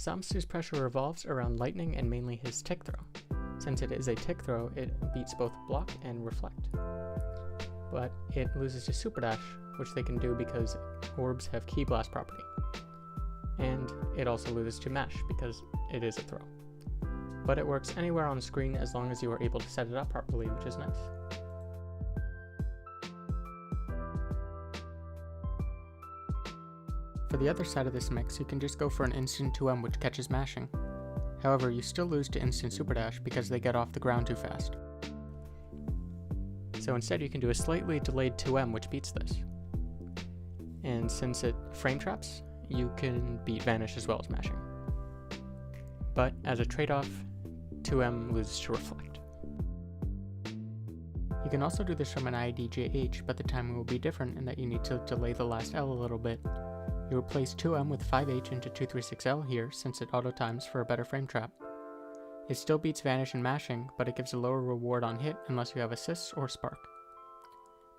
Zamasu's pressure revolves around lightning and mainly his tick throw. Since it is a tick throw, it beats both block and reflect. But it loses to super dash, which they can do because orbs have key blast property. And it also loses to mash because it is a throw. But it works anywhere on screen as long as you are able to set it up properly, which is nice. For the other side of this mix, you can just go for an instant 2M which catches mashing. However, you still lose to instant super dash because they get off the ground too fast. So instead you can do a slightly delayed 2M which beats this. And since it frame traps, you can beat vanish as well as mashing. But as a trade-off, 2M loses to reflect. You can also do this from an IDJH, but the timing will be different in that you need to delay the last L a little bit. You replace 2M with 5H into 236L here since it auto-times for a better frame trap. It still beats vanish and mashing, but it gives a lower reward on hit unless you have assists or spark.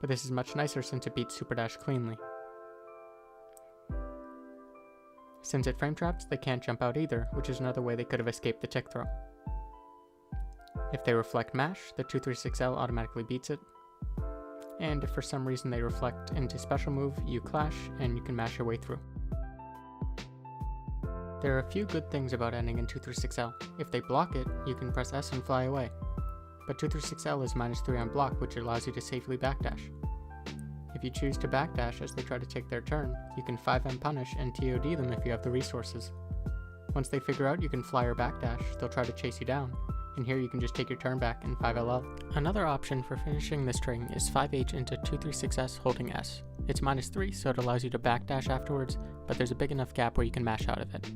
But this is much nicer since it beats super dash cleanly. Since it frame traps, they can't jump out either, which is another way they could have escaped the tick throw. If they reflect mash, the 236L automatically beats it. And if for some reason they reflect into special move, you clash and you can mash your way through. There are a few good things about ending in 236L. If they block it, you can press S and fly away. But 236L is -3 on block, which allows you to safely backdash. If you choose to backdash as they try to take their turn, you can 5M punish and TOD them if you have the resources. Once they figure out you can fly or backdash, they'll try to chase you down, and here you can just take your turn back and 5LL. Another option for finishing the string is 5H into 236S holding S. It's -3, so it allows you to backdash afterwards, but there's a big enough gap where you can mash out of it.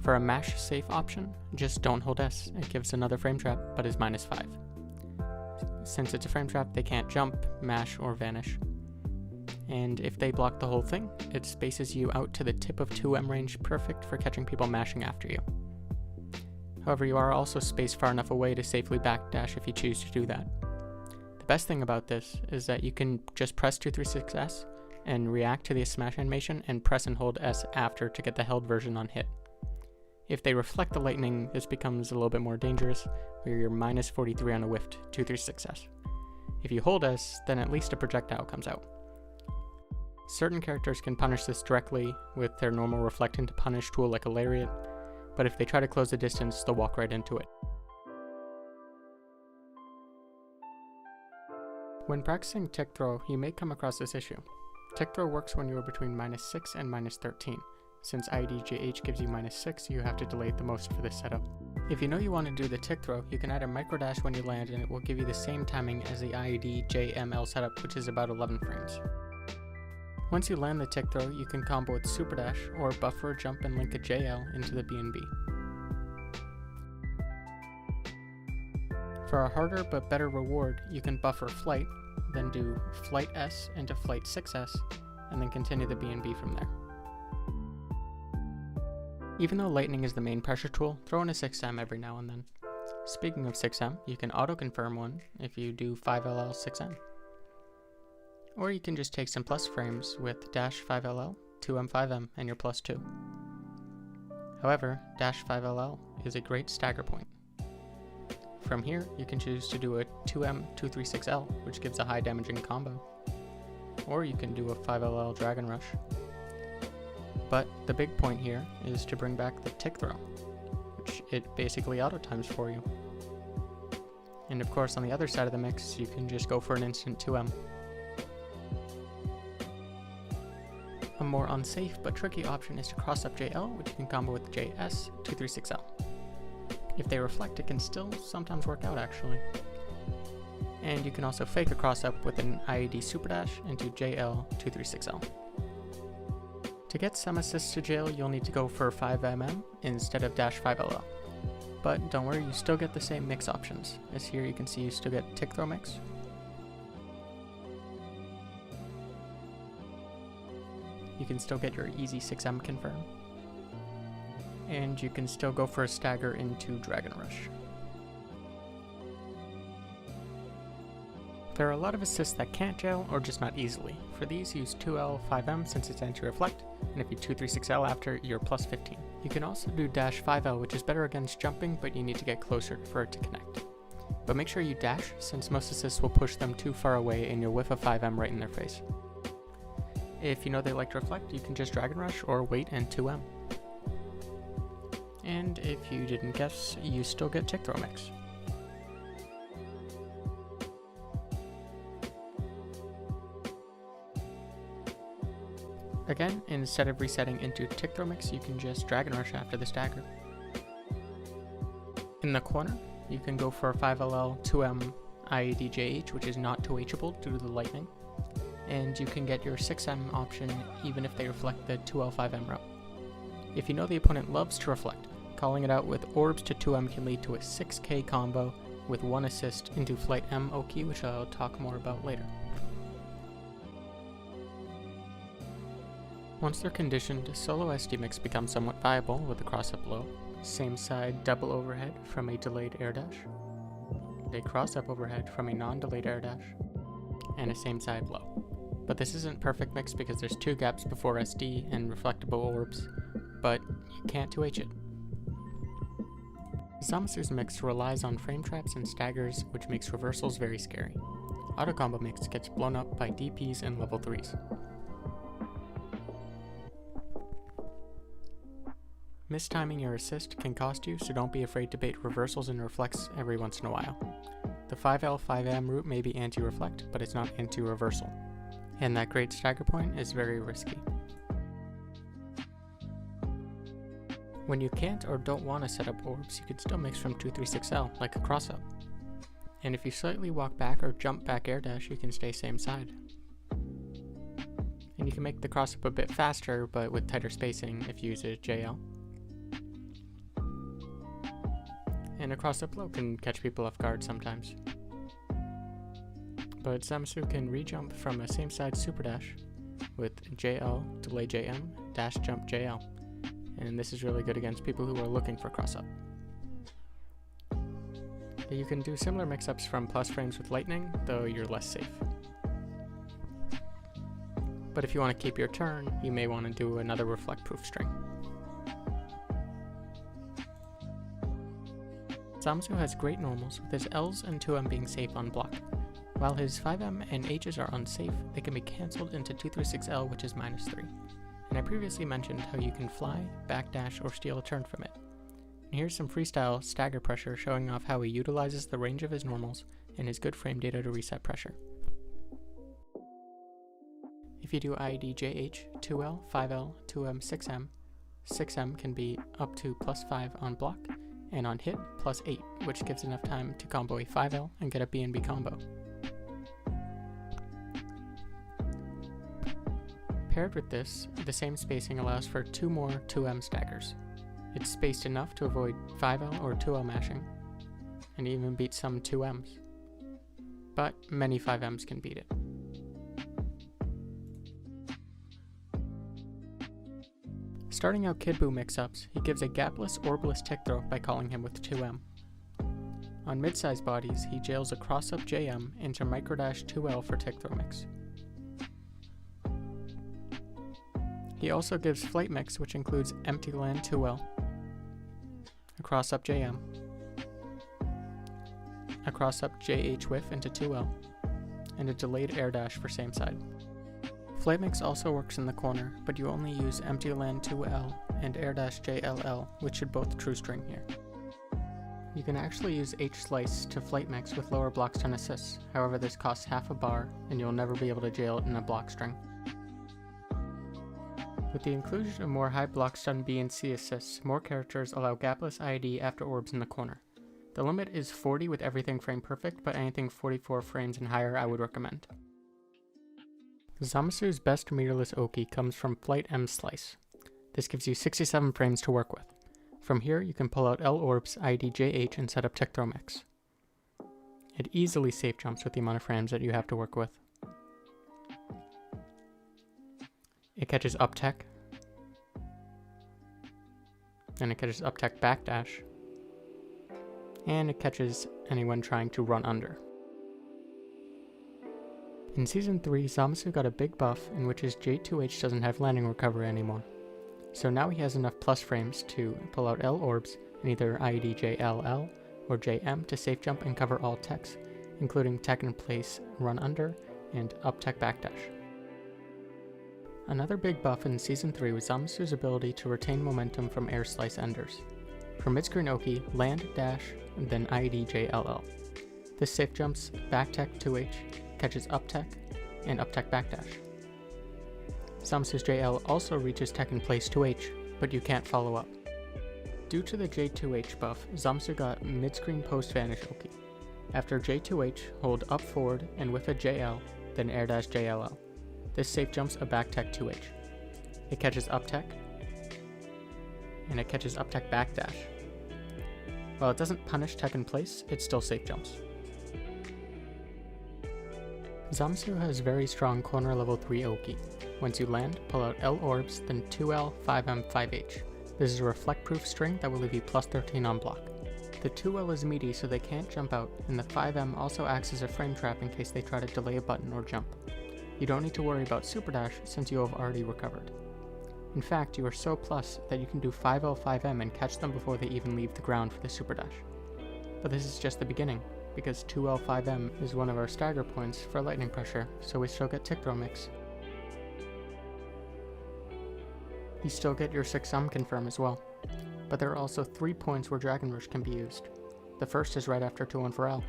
For a mash safe option, just don't hold S. It gives another frame trap, but is -5. Since it's a frame trap, they can't jump, mash, or vanish. And if they block the whole thing, it spaces you out to the tip of 2M range, perfect for catching people mashing after you. However, you are also spaced far enough away to safely backdash if you choose to do that. The best thing about this is that you can just press 236S and react to the smash animation and press and hold S after to get the held version on hit. If they reflect the lightning, this becomes a little bit more dangerous, where you're -43 on a whiffed 236S. If you hold S, then at least a projectile comes out. Certain characters can punish this directly with their normal reflect into punish tool like a lariat, but if they try to close the distance, they'll walk right into it. When practicing tick throw, you may come across this issue. Tick throw works when you are between -6 and -13. Since IDJH gives you -6, you have to delay it the most for this setup. If you know you want to do the tick throw, you can add a microdash when you land and it will give you the same timing as the IDJML setup, which is about 11 frames. Once you land the tick throw, you can combo with super dash or buffer, jump, and link a JL into the BNB. For a harder but better reward, you can buffer flight, then do flight S into flight 6S, and then continue the BNB from there. Even though lightning is the main pressure tool, throw in a 6M every now and then. Speaking of 6M, you can auto-confirm one if you do 5LL 6M. Or you can just take some plus frames with dash 5LL, 2M 5M, and you're +2. However, dash 5LL is a great stagger point. From here, you can choose to do a 2M 236L, which gives a high damaging combo. Or you can do a 5LL Dragon Rush. But the big point here is to bring back the tick throw, which it basically auto-times for you. And of course, on the other side of the mix, you can just go for an instant 2M. A more unsafe but tricky option is to cross up JL, which you can combo with JS 236L. If they reflect, it can still sometimes work out actually. And you can also fake a cross up with an IAD super dash into JL 236L. To get some assists to jail, you'll need to go for 5mm instead of dash 5LL. But don't worry, you still get the same mix options, as here you can see you still get tick throw mix. You can still get your easy 6M confirm. And you can still go for a stagger into Dragon Rush. There are a lot of assists that can't jail or just not easily. For these, use 2L 5M since it's anti-reflect, and if you 236L after, you're +15. You can also do dash 5L, which is better against jumping, but you need to get closer for it to connect. But make sure you dash, since most assists will push them too far away and you'll whiff a 5M right in their face. If you know they like to reflect, you can just Dragon Rush or wait and 2M. And if you didn't guess, you still get Tick Throw Mix. Again, instead of resetting into Tick Throw Mix, you can just Dragon Rush after the stagger. In the corner, you can go for 5LL, 2M, IADJH, which is not 2Hable due to the lightning, and you can get your 6M option even if they reflect the 2L 5M route. If you know the opponent loves to reflect, calling it out with Orbs to 2M can lead to a 6k combo with 1 assist into Flight M Oki, which I'll talk more about later. Once they're conditioned, solo SD mix becomes somewhat viable with a cross-up low, same side double overhead from a delayed air dash, a cross-up overhead from a non-delayed air dash, and a same side low. But this isn't perfect mix because there's 2 gaps before SD and reflectable orbs, but you can't 2H it. Zamasu's mix relies on frame traps and staggers, which makes reversals very scary. Auto combo mix gets blown up by DPs and level 3s. Mistiming your assist can cost you, so don't be afraid to bait reversals and reflects every once in a while. The 5L 5M route may be anti-reflect, but it's not anti-reversal. And that great stagger point is very risky. When you can't or don't want to set up orbs, you can still mix from 236L, like a cross-up. And if you slightly walk back or jump back air dash, you can stay same side. And you can make the cross-up a bit faster, but with tighter spacing if you use a JL. And a cross-up low can catch people off guard sometimes. But Zamasu can re-jump from a same side super dash with JL, delay JM, dash jump JL. And this is really good against people who are looking for cross-up. You can do similar mix-ups from plus frames with lightning, though you're less safe. But if you want to keep your turn, you may want to do another reflect-proof string. Zamasu has great normals, with his Ls and 2M being safe on block. While his 5M and H's are unsafe, they can be cancelled into 236L, which is -3. And I previously mentioned how you can fly, backdash, or steal a turn from it. And here's some freestyle stagger pressure showing off how he utilizes the range of his normals and his good frame data to reset pressure. If you do IDJH, 2L, 5L, 2M, 6M, 6M can be up to +5 on block, and on hit, +8, which gives enough time to combo a 5L and get a B&B combo. Paired with this, the same spacing allows for 2 more 2M staggers. It's spaced enough to avoid 5L or 2L mashing, and even beat some 2Ms. But many 5Ms can beat it. Starting out Kid Buu Mixups, he gives a gapless Orbless tick throw by calling him with 2M. On mid-size bodies, he jails a cross-up JM into microdash 2L for tick throw mix. He also gives Flight Mix, which includes empty land 2L, a cross-up JM, a cross-up JH whiff into 2L, and a delayed air dash for same side. Flight Mix also works in the corner, but you only use empty land 2L and air dash JLL, which should both true string here. You can actually use H Slice to Flight Mix with lower block stun assists, however this costs half a bar and you'll never be able to jail it in a block string. With the inclusion of more high block stun B and C assists, more characters allow gapless IID after orbs in the corner. The limit is 40 with everything frame perfect, but anything 44 frames and higher I would recommend. Zamasu's best meterless Oki comes from Flight M Slice. This gives you 67 frames to work with. From here, you can pull out L orbs, IDJH, and set up tick throw mix. It easily safe jumps with the amount of frames that you have to work with. It catches up tech, and it catches up tech backdash, and it catches anyone trying to run under. In Season 3, Zamasu got a big buff in which his J2H doesn't have landing recovery anymore. So now he has enough plus frames to pull out L orbs in either IED-JLL or JM to safe jump and cover all techs, including tech in place run under and up tech backdash. Another big buff in Season 3 was Zamasu's ability to retain momentum from air slice enders. For Midscreen Oki, land, dash, and then IED-JLL. This safe jumps back tech 2H, catches up tech, and up tech backdash. Zamasu's JL also reaches tech in place 2H, but you can't follow up. Due to the J2H buff, Zamasu got Midscreen Post Vanish Oki. After J2H, hold up forward and whiff a JL, then air dash JLL. This safe jumps a back tech 2H. It catches up tech, and it catches up tech backdash. While it doesn't punish tech in place, it still safe jumps. Zamasu has very strong corner level 3 Oki. Once you land, pull out L orbs, then 2L, 5M, 5H. This is a reflect proof string that will leave you plus 13 on block. The 2L is meaty so they can't jump out, and the 5M also acts as a frame trap in case they try to delay a button or jump. You don't need to worry about super dash since you have already recovered. In fact, you are so plus that you can do 5L, 5M and catch them before they even leave the ground for the super dash. But this is just the beginning, because 2L, 5M is one of our stagger points for lightning pressure, so we still get tick throw mix. You still get your 6M confirm as well, but there are also 3 points where Dragon Rush can be used. The first is right after 2-1 for L.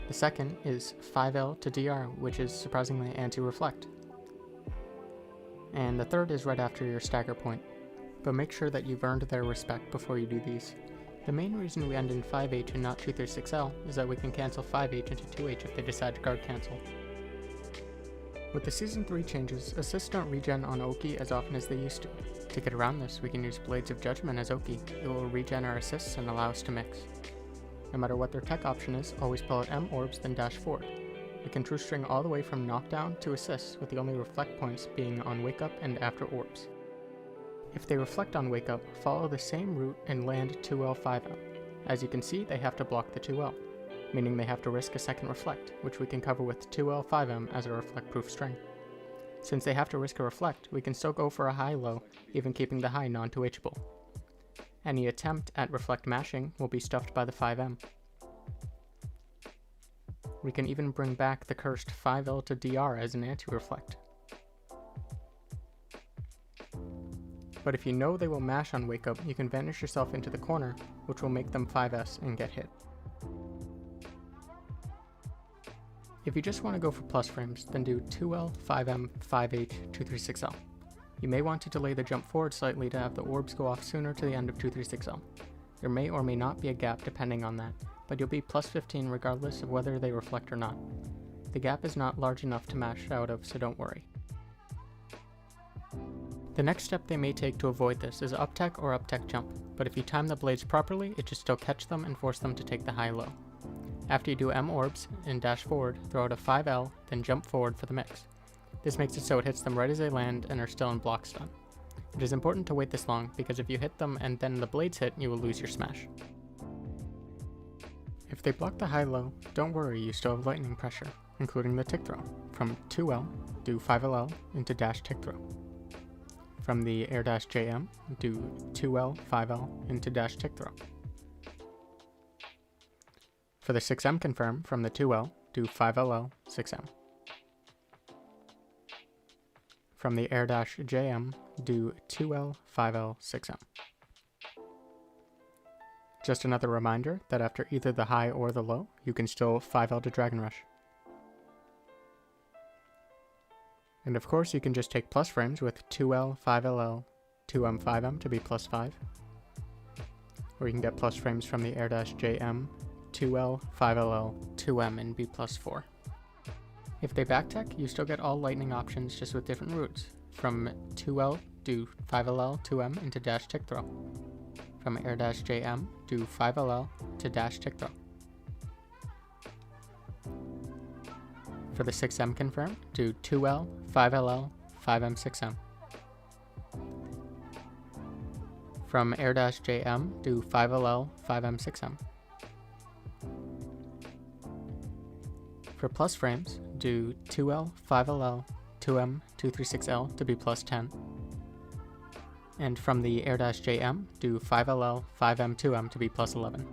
The second is 5L to DR, which is surprisingly anti-reflect. And the third is right after your stagger point, but make sure that you've earned their respect before you do these. The main reason we end in 5H and not 236L is that we can cancel 5H into 2H if they decide to guard cancel. With the Season 3 changes, assists don't regen on Oki as often as they used to. To get around this, we can use Blades of Judgement as Oki. It will regen our assists and allow us to mix. No matter what their tech option is, always pull out M orbs then dash forward. We can true string all the way from knockdown to assists, with the only reflect points being on wake up and after orbs. If they reflect on wake up, follow the same route and land 2L 5L. As you can see, they have to block the 2L, meaning they have to risk a second reflect, which we can cover with 2L 5M as a reflect proof string. Since they have to risk a reflect, we can still go for a high-low, even keeping the high non-2Hable. Any attempt at reflect mashing will be stuffed by the 5M. We can even bring back the cursed 5L to DR as an anti-reflect. But if you know they will mash on wake up, you can vanish yourself into the corner, which will make them 5S and get hit. If you just want to go for plus frames, then do 2L, 5M, 5H, 236L. You may want to delay the jump forward slightly to have the orbs go off sooner to the end of 236L. There may or may not be a gap depending on that, but you'll be plus 15 regardless of whether they reflect or not. The gap is not large enough to mash out of, so don't worry. The next step they may take to avoid this is up tech or up tech jump, but if you time the blades properly, it should still catch them and force them to take the high-low. After you do M orbs and dash forward, throw out a 5L, then jump forward for the mix. This makes it so it hits them right as they land and are still in block stun. It is important to wait this long, because if you hit them and then the blades hit, you will lose your smash. If they block the high-low, don't worry, you still have lightning pressure, including the tick throw. From 2L, do 5LL into dash tick throw. From the air dash JM, do 2L, 5L into dash tick throw. For the 6M confirm, from the 2L, do 5LL, 6M. From the air dash JM, do 2L, 5L, 6M. Just another reminder that after either the high or the low, you can still 5L to Dragon Rush. And of course you can just take plus frames with 2L, 5LL, 2M, 5M to be plus 5. Or you can get plus frames from the air dash JM, 2L, 5LL, 2M and be plus 4. If they backtech, you still get all lightning options just with different routes. From 2L, do 5LL, 2M into dash tick throw. From air dash JM, do 5LL to dash tick throw. For the 6M confirm, do 2L, 5LL, 5M, 6M. From air dash JM, do 5LL, 5M, 6M. For plus frames, do 2L, 5LL, 2M, 236L to be plus 10. And from the air-jm, do 5LL, 5M, 2M to be plus 11.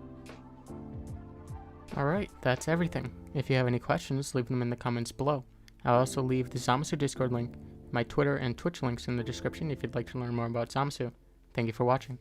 Alright, that's everything. If you have any questions, leave them in the comments below. I'll also leave the Zamasu Discord link, my Twitter and Twitch links in the description if you'd like to learn more about Zamasu. Thank you for watching.